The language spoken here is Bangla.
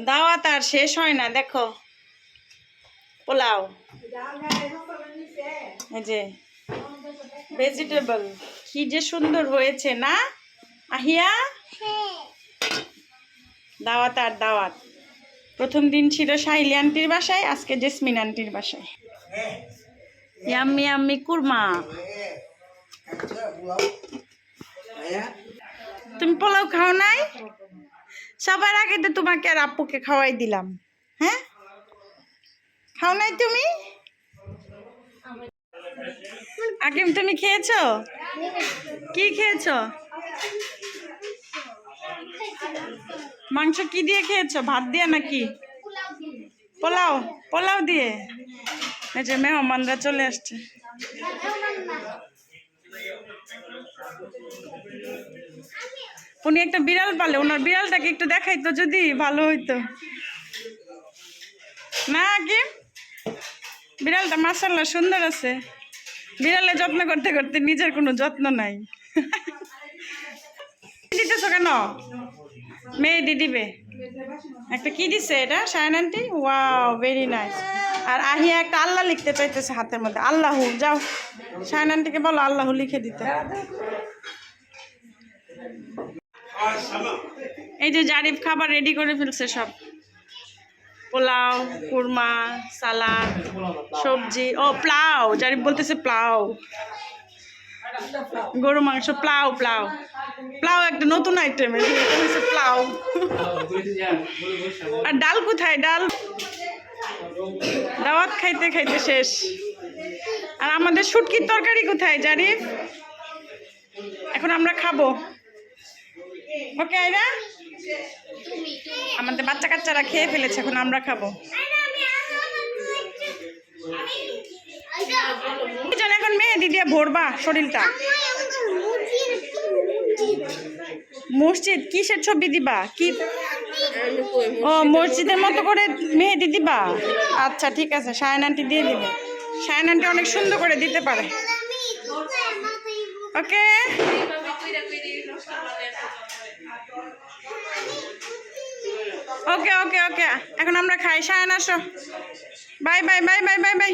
দাওয়াত আর শেষ হয় না, দেখো পোলাও, এই যে ভেজিটেবল, কি যে সুন্দর হয়েছে না আহিয়া। দাওয়াত আর দাওয়াত। প্রথম দিন ছিল সাইলি আন্টির বাসায়, আজকে জেসমিন আন্টির বাসায়। Yummy yummy korma. তুমি পোলাও খাও নাই? সবার আগে তো তোমাকে আর আপ্পুকে খাওয়াই দিলাম। হ্যাঁ, খাও নাই তুমি? আকিম তুমি খেয়েছো? কি খেয়েছো? মাংস কি দিয়ে খেয়েছো? ভাত দিয়ে নাকি? পোলাও, পোলাও দিয়ে। এই যে মেহমানরা চলে আসছে। উনি একটা বিড়াল পালে, ওনার বিড়ালটাকে একটু দেখাইতো যদি ভালো হইতো না আকিম? বিড়ালটা মাশাআল্লাহ সুন্দর আছে। বিড়ালে যত্ন করতে করতে নিজের কোনো যত্ন নাই। দিতেছো কেন? মেহেদি দিবে একটা, কি দিছে এটা Shayan aunty? Wow, very nice. আর আহিয়া একটা আল্লাহ লিখতে চাইতেছে হাতের মধ্যে, আল্লাহু। যাও শায়ন আন্টিকে বলো আল্লাহু লিখে দিতে। এই যে জারিফ খাবার রেডি করে ফেলছে সব, পোলাও, কুরমা, সালাদ, সবজি। ও প্লাও, জারিফ বলতেছে প্লাও, গরু মাংস প্লাও। প্লাও প্লাও একটা নতুন আইটেম, প্লাও। আর ডাল কোথায়? ডাল দাওয়াত খাইতে খাইতে শেষ। আর আমাদের শুটকির তরকারি কোথায় জারিফ? এখন আমরা খাবো। ওকে আইরা, আমাদের বাচ্চা কাচ্চারা খেয়ে ফেলেছে, এখন আমরা খাবো। এখন মেহেদি দিয়ে ভরবা শরীরটা। মসজিদ কিসের ছবি দিবা? কি? ও মসজিদের মতো করে মেহেদি দিবা? আচ্ছা ঠিক আছে, শায়ন আন্টি দিয়ে দিবে। শায়ন আন্টি অনেক সুন্দর করে দিতে পারে। ওকে, ওকে ওকে ওকে, এখন আমরা খাই। শায়ন আসো, bye bye bye bye bye bye.